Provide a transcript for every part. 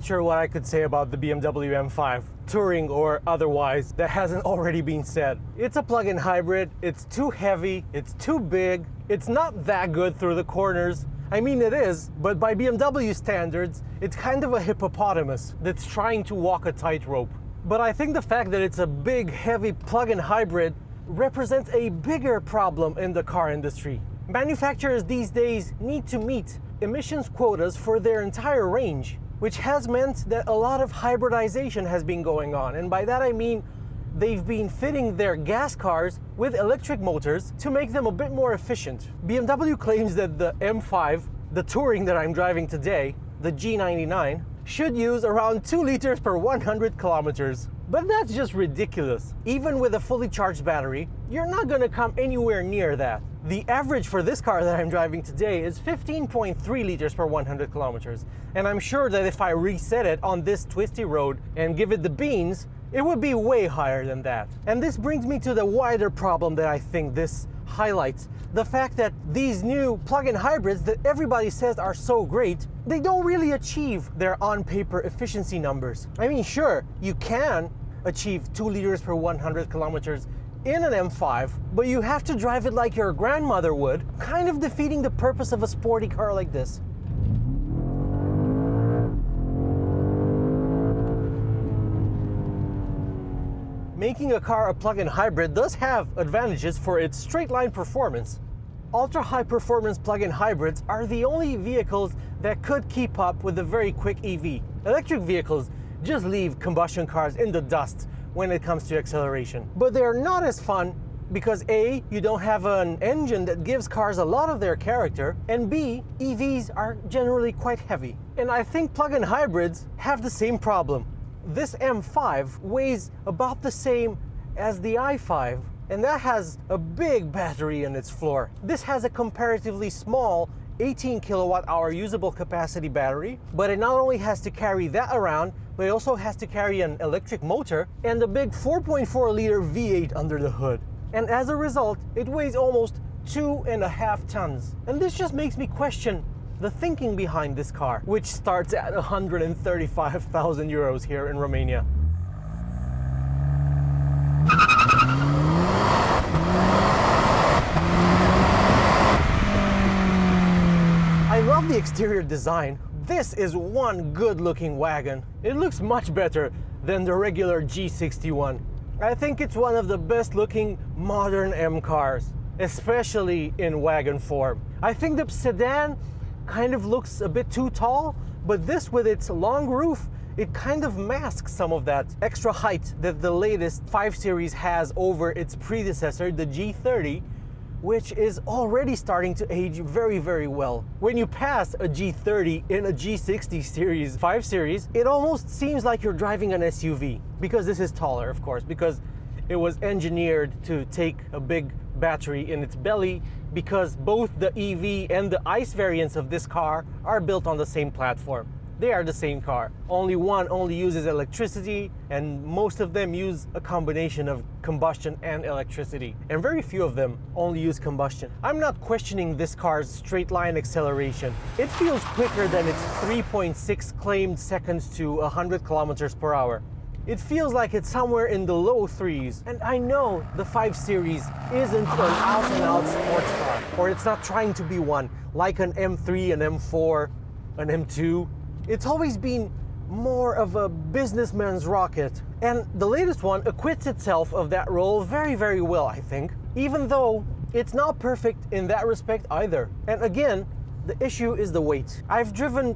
not sure what I could say about the BMW M5 Touring or otherwise that hasn't already been said. It's a plug-in hybrid, it's too heavy, it's too big, it's not that good through the corners. I mean, it is, but by BMW standards, it's kind of a hippopotamus that's trying to walk a tightrope. But I think the fact that it's a big, heavy plug-in hybrid represents a bigger problem in the car industry. Manufacturers these days need to meet emissions quotas for their entire range, which has meant that a lot of hybridization has been going on. And by that I mean they've been fitting their gas cars with electric motors to make them a bit more efficient. BMW claims that the M5, the Touring that I'm driving today, the G99, should use around 2 liters per 100 kilometers. But that's just ridiculous. Even with a fully charged battery, you're not gonna come anywhere near that. The average for this car that I'm driving today is 15.3 liters per 100 kilometers. And I'm sure that if I reset it on this twisty road and give it the beans, it would be way higher than that. And this brings me to the wider problem that I think this highlights. The fact that these new plug-in hybrids that everybody says are so great, they don't really achieve their on-paper efficiency numbers. I mean, sure, you can achieve 2 liters per 100 kilometers in an M5, but you have to drive it like your grandmother would, kind of defeating the purpose of a sporty car like this. Making a car a plug-in hybrid does have advantages for its straight-line performance. Ultra-high performance plug-in hybrids are the only vehicles that could keep up with a very quick EV. Electric vehicles just leave combustion cars in the dust when it comes to acceleration. But they're not as fun because A, you don't have an engine that gives cars a lot of their character, and B, EVs are generally quite heavy. And I think plug-in hybrids have the same problem. This M5 weighs about the same as the i5, and that has a big battery in its floor. This has a comparatively small 18 kilowatt hour usable capacity battery, but it not only has to carry that around, but it also has to carry an electric motor and a big 4.4 liter V8 under the hood. And as a result, it weighs almost 2.5 tons. And this just makes me question the thinking behind this car, which starts at 135,000 euros here in Romania. I love the exterior design. This is one good-looking wagon. It looks much better than the regular G61. I think it's one of the best-looking modern M cars, especially in wagon form. I think the sedan kind of looks a bit too tall, but this with its long roof, it kind of masks some of that extra height that the latest 5 Series has over its predecessor, the G30, which is already starting to age very, very well. When you pass a G30 in a G60 Series 5 Series, it almost seems like you're driving an SUV, because this is taller, of course, because it was engineered to take a big battery in its belly, because both the EV and the ICE variants of this car are built on the same platform. They are the same car. Only one uses electricity, and most of them use a combination of combustion and electricity. And very few of them only use combustion. I'm not questioning this car's straight line acceleration. It feels quicker than its 3.6 claimed seconds to 100 kilometers per hour. It feels like it's somewhere in the low 3s. And I know the 5 Series isn't an out-and-out sports car, or it's not trying to be one, like an M3, an M4, an M2. It's always been more of a businessman's rocket. And the latest one acquits itself of that role very, very well, I think, even though it's not perfect in that respect either. And again, the issue is the weight. I've driven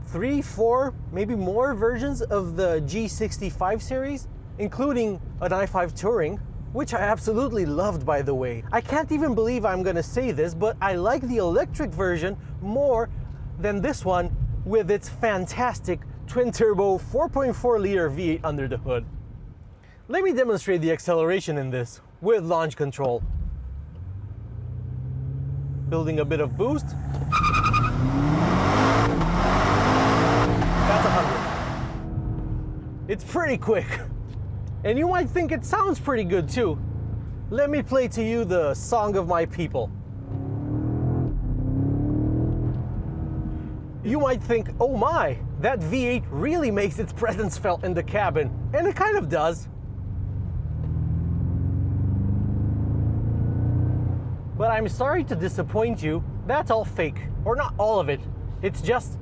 3, 4, maybe more versions of the G65 series, including an i5 Touring, which I absolutely loved, by the way. I can't even believe I'm gonna say this, but I like the electric version more than this one with its fantastic twin-turbo 4.4 liter V8 under the hood. Let me demonstrate the acceleration in this with launch control. Building a bit of boost. That's 100. It's pretty quick. And you might think it sounds pretty good too. Let me play to you the song of my people. You might think, oh my, that V8 really makes its presence felt in the cabin, and it kind of does. But I'm sorry to disappoint you, that's all fake. Or not all of it, it's just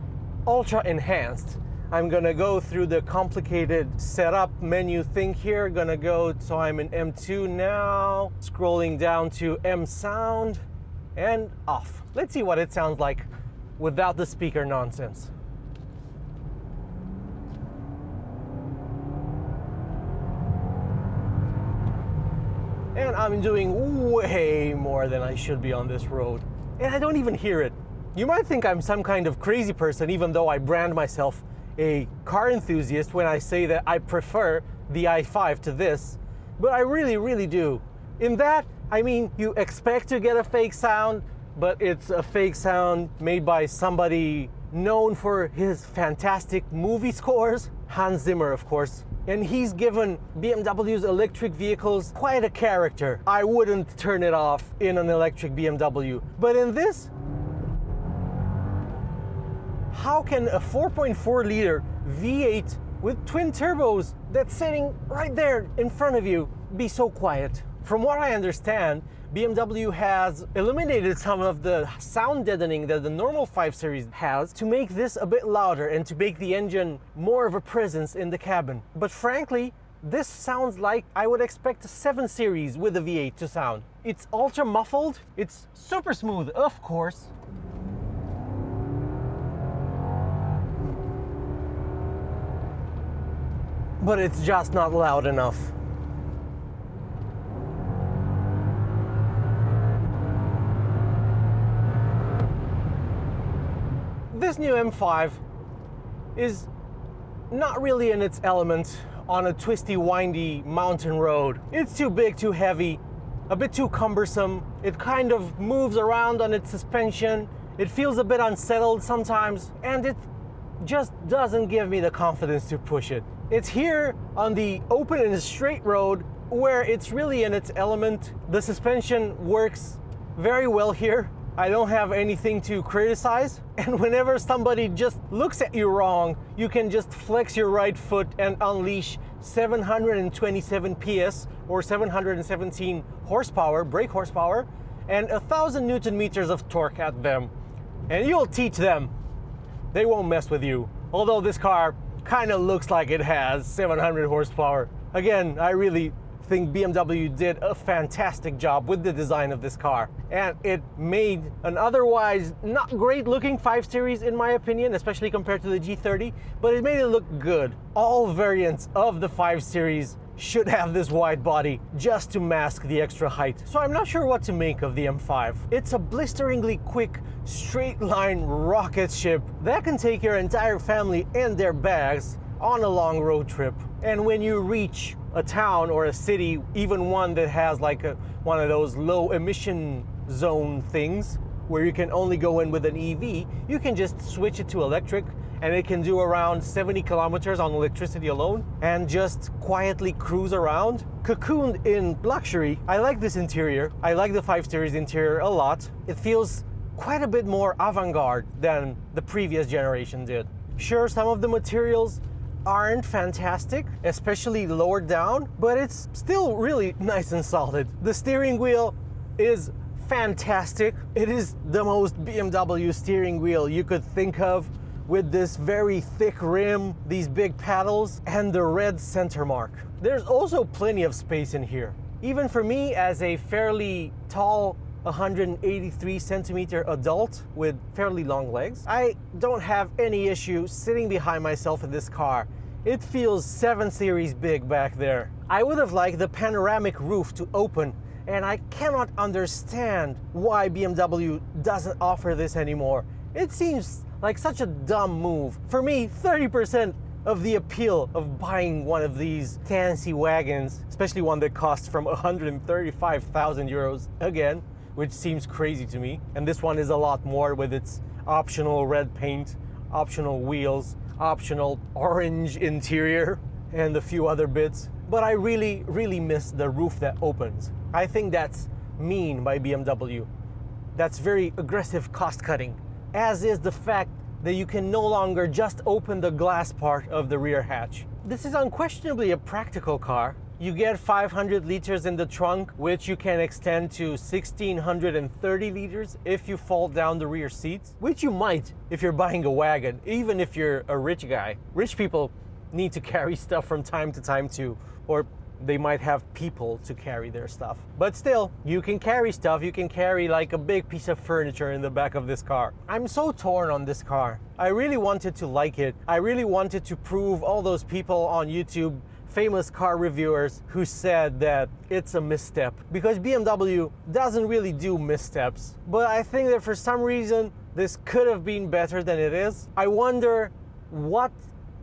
ultra enhanced. I'm gonna go through the complicated setup menu thing here. Gonna go, so I'm in M2 now, scrolling down to M sound, and off. Let's see what it sounds like without the speaker nonsense. And I'm doing way more than I should be on this road. And I don't even hear it. You might think I'm some kind of crazy person, even though I brand myself a car enthusiast when I say that I prefer the i5 to this. But I really, really do. In that, I mean, you expect to get a fake sound, but it's a fake sound made by somebody known for his fantastic movie scores. Hans Zimmer, of course. And he's given BMW's electric vehicles quite a character. I wouldn't turn it off in an electric BMW. But in this, how can a 4.4 liter V8 with twin turbos that's sitting right there in front of you be so quiet? From what I understand, BMW has eliminated some of the sound deadening that the normal 5 Series has to make this a bit louder and to make the engine more of a presence in the cabin. But frankly, this sounds like I would expect a 7 Series with a V8 to sound. It's ultra muffled, it's super smooth, of course. But it's just not loud enough. This new M5 is not really in its element on a twisty, windy mountain road. It's too big, too heavy, a bit too cumbersome. It kind of moves around on its suspension. It feels a bit unsettled sometimes, and it just doesn't give me the confidence to push it. It's here on the open and straight road where it's really in its element. The suspension works very well here. I don't have anything to criticize. And whenever somebody just looks at you wrong, you can just flex your right foot and unleash 727 PS or 717 horsepower, brake horsepower, and 1,000 Newton meters of torque at them. And you'll teach them. They won't mess with you. Although this car kind of looks like it has 700 horsepower. Again, I really think BMW did a fantastic job with the design of this car, and it made an otherwise not great looking 5 Series in my opinion, especially compared to the G30, but it made it look good. All variants of the 5 Series should have this wide body just to mask the extra height. So I'm not sure what to make of the M5. It's a blisteringly quick, straight line rocket ship that can take your entire family and their bags on a long road trip. And when you reach a town or a city, even one that has like one of those low emission zone things where you can only go in with an EV, you can just switch it to electric and it can do around 70 kilometers on electricity alone and just quietly cruise around. Cocooned in luxury. I like this interior. I like the 5 Series interior a lot. It feels quite a bit more avant-garde than the previous generation did. Sure, some of the materials aren't fantastic, especially lower down, but it's still really nice and solid. The steering wheel is fantastic. It is the most BMW steering wheel you could think of, with this very thick rim, these big paddles, and the red center mark. There's also plenty of space in here. Even for me, as a fairly tall 183 centimeter adult with fairly long legs, I don't have any issue sitting behind myself in this car. It feels 7 Series big back there. I would have liked the panoramic roof to open, and I cannot understand why BMW doesn't offer this anymore. It seems like such a dumb move. For me, 30% of the appeal of buying one of these fancy wagons, especially one that costs from 135,000 euros again, which seems crazy to me. And this one is a lot more with its optional red paint, optional wheels, optional orange interior, and a few other bits. But I really, really miss the roof that opens. I think that's mean by BMW. That's very aggressive cost cutting, as is the fact that you can no longer just open the glass part of the rear hatch. This is unquestionably a practical car. You get 500 liters in the trunk, which you can extend to 1630 liters if you fold down the rear seats, which you might if you're buying a wagon, even if you're a rich guy. Rich people need to carry stuff from time to time too, or they might have people to carry their stuff. But still, you can carry stuff. You can carry like a big piece of furniture in the back of this car. I'm so torn on this car. I really wanted to like it. I really wanted to prove all those people on YouTube, famous car reviewers, who said that it's a misstep, because BMW doesn't really do missteps. But I think that for some reason, this could have been better than it is. I wonder what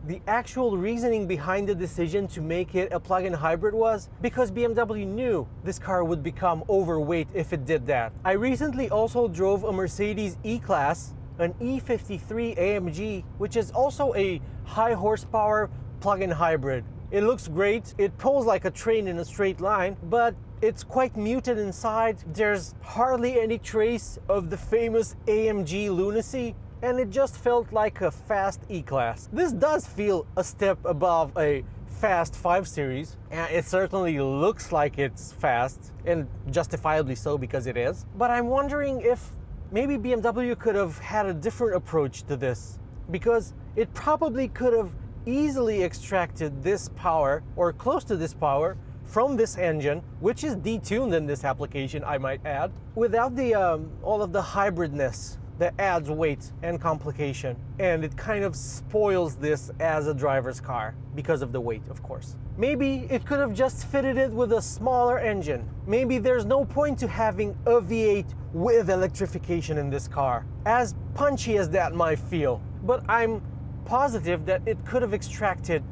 the actual reasoning behind the decision to make it a plug-in hybrid was, because BMW knew this car would become overweight if it did that. I recently also drove a Mercedes E-Class, an E53 AMG, which is also a high horsepower plug-in hybrid. It looks great, it pulls like a train in a straight line, but it's quite muted inside. There's hardly any trace of the famous AMG lunacy, and it just felt like a fast E-Class. This does feel a step above a fast 5 Series, and it certainly looks like it's fast, and justifiably so because it is. But I'm wondering if maybe BMW could have had a different approach to this, because it probably could have easily extracted this power, or close to this power, from this engine, which is detuned in this application, I might add, without the all of the hybridness that adds weight and complication, and it kind of spoils this as a driver's car because of the weight, of course. Maybe it could have just fitted it with a smaller engine. Maybe there's no point to having a V8 with electrification in this car, as punchy as that might feel. But I'm positive that it could have extracted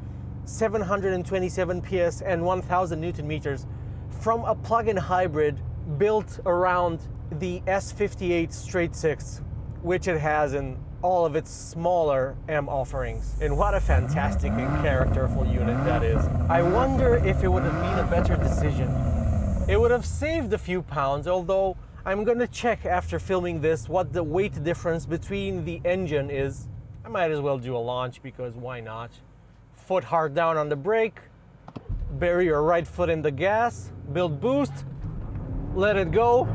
727 PS and 1000 Newton meters from a plug-in hybrid built around the S58 straight six, which it has in all of its smaller M offerings. And what a fantastic and characterful unit that is. I wonder if it would have been a better decision. It would have saved a few pounds, although I'm gonna check after filming this what the weight difference between the engine is. I might as well do a launch, because why not? Foot hard down on the brake, bury your right foot in the gas, build boost, let it go,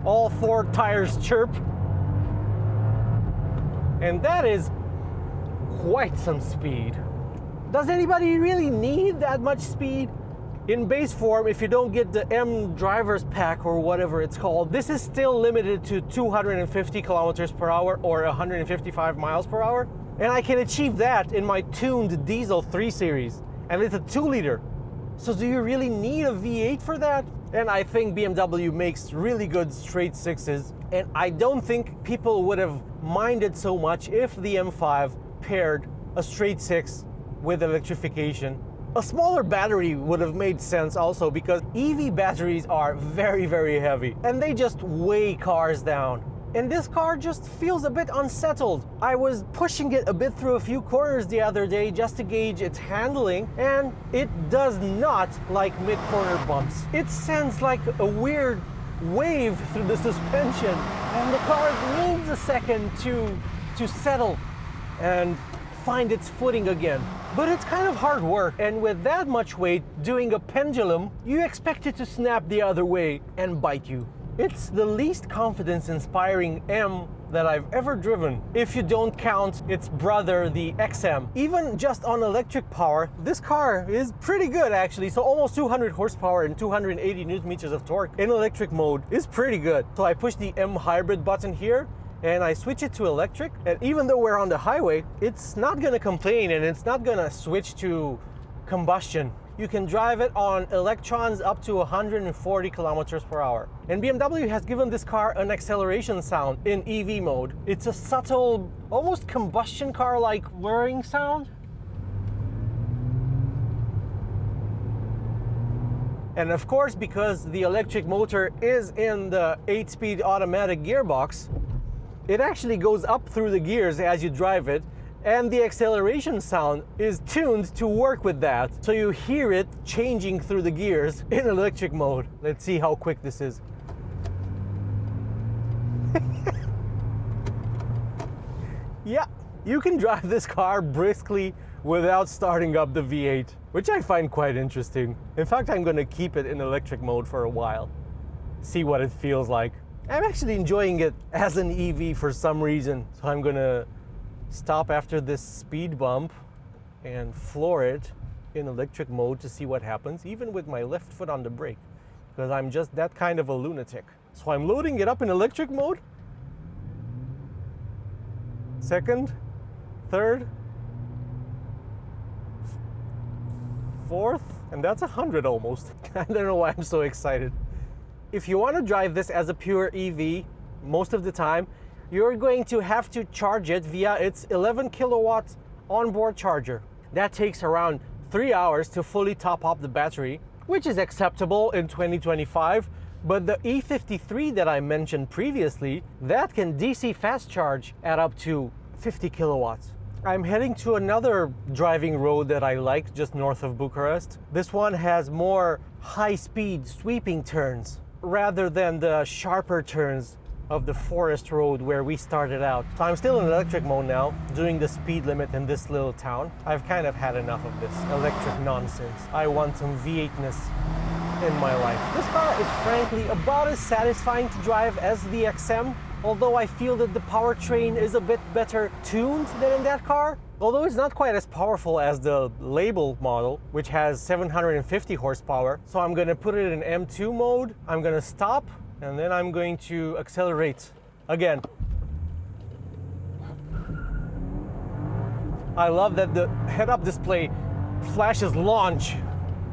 all 4 tires chirp. And that is quite some speed. Does anybody really need that much speed? In base form, if you don't get the M driver's pack or whatever it's called, this is still limited to 250 kilometers per hour or 155 miles per hour. And I can achieve that in my tuned diesel 3 Series. And it's a 2-liter. So do you really need a V8 for that? And I think BMW makes really good straight sixes. And I don't think people would have minded so much if the M5 paired a straight six with electrification. A smaller battery would have made sense also, because EV batteries are very, very heavy and they just weigh cars down. And this car just feels a bit unsettled. I was pushing it a bit through a few corners the other day just to gauge its handling, and it does not like mid-corner bumps. It sends like a weird wave through the suspension, and the car needs a second to settle and find its footing again. But it's kind of hard work, and with that much weight, doing a pendulum, you expect it to snap the other way and bite you. It's the least confidence-inspiring M that I've ever driven, if you don't count its brother, the XM. Even just on electric power, this car is pretty good actually. So almost 200 horsepower and 280 Newton meters of torque in electric mode is pretty good. So I push the M hybrid button here, and I switch it to electric, and even though we're on the highway, it's not gonna complain and it's not gonna switch to combustion. You can drive it on electrons up to 140 kilometers per hour. And BMW has given this car an acceleration sound in EV mode. It's a subtle, almost combustion car-like whirring sound. And of course, because the electric motor is in the 8-speed automatic gearbox, it actually goes up through the gears as you drive it, and the acceleration sound is tuned to work with that. So you hear it changing through the gears in electric mode. Let's see how quick this is. Yeah, you can drive this car briskly without starting up the V8, which I find quite interesting. In fact, I'm gonna keep it in electric mode for a while, see what it feels like. I'm actually enjoying it as an EV for some reason, so I'm gonna stop after this speed bump and floor it in electric mode to see what happens, even with my left foot on the brake, because I'm just that kind of a lunatic. So I'm loading it up in electric mode. Second, third, fourth, and that's 100 almost. I don't know why I'm so excited. If you want to drive this as a pure EV, most of the time, you're going to have to charge it via its 11 kilowatts onboard charger. That takes around 3 hours to fully top up the battery, which is acceptable in 2025. But the E53 that I mentioned previously, that can DC fast charge at up to 50 kilowatts. I'm heading to another driving road that I like just north of Bucharest. This one has more high-speed sweeping turns rather than the sharper turns of the forest road where we started out. So I'm still in electric mode now, doing the speed limit in this little town. I've kind of had enough of this electric nonsense. I want some V8-ness in my life. This car is frankly about as satisfying to drive as the XM, although I feel that the powertrain is a bit better tuned than in that car. Although it's not quite as powerful as the label model, which has 750 horsepower. So I'm gonna put it in M2 mode, I'm gonna stop, and then I'm going to accelerate again. I love that the head-up display flashes launch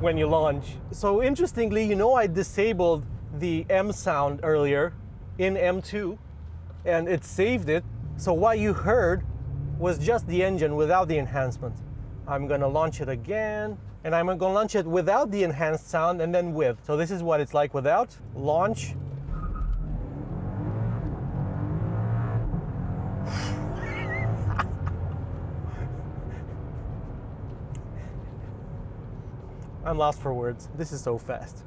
when you launch. So interestingly, you know, I disabled the M sound earlier in M2 and it saved it. So what you heard was just the engine without the enhancement. I'm gonna launch it again, and I'm gonna launch it without the enhanced sound and then with. So this is what it's like without. Launch. I'm lost for words. This is so fast.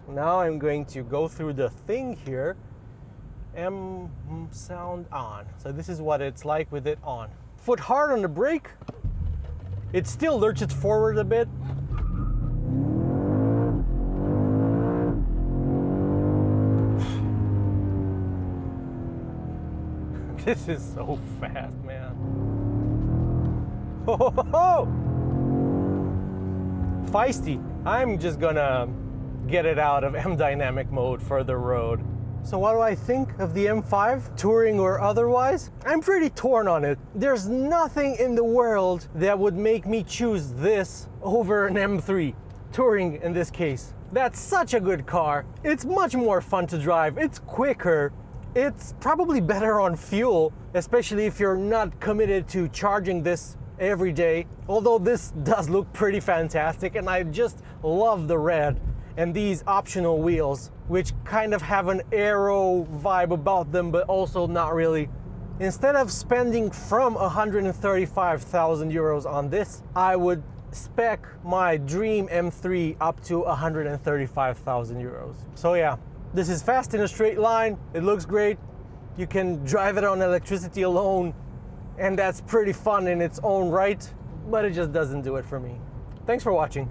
Now I'm going to go through the thing here. M sound on. So this is what it's like with it on. Foot hard on the brake. It still lurches forward a bit. This is so fast, man. Ho, ho, ho, ho. Feisty. I'm just gonna get it out of M dynamic mode for the road. So what do I think of the M5, touring or otherwise? I'm pretty torn on it. There's nothing in the world that would make me choose this over an M3, touring in this case. That's such a good car. It's much more fun to drive. It's quicker. It's probably better on fuel, especially if you're not committed to charging this every day. Although this does look pretty fantastic, and I just love the red and these optional wheels, which kind of have an aero vibe about them, but also not really. Instead of spending from 135,000 euros on this, I would spec my dream M3 up to 135,000 euros. So yeah, this is fast in a straight line. It looks great. You can drive it on electricity alone, and that's pretty fun in its own right, but it just doesn't do it for me. Thanks for watching.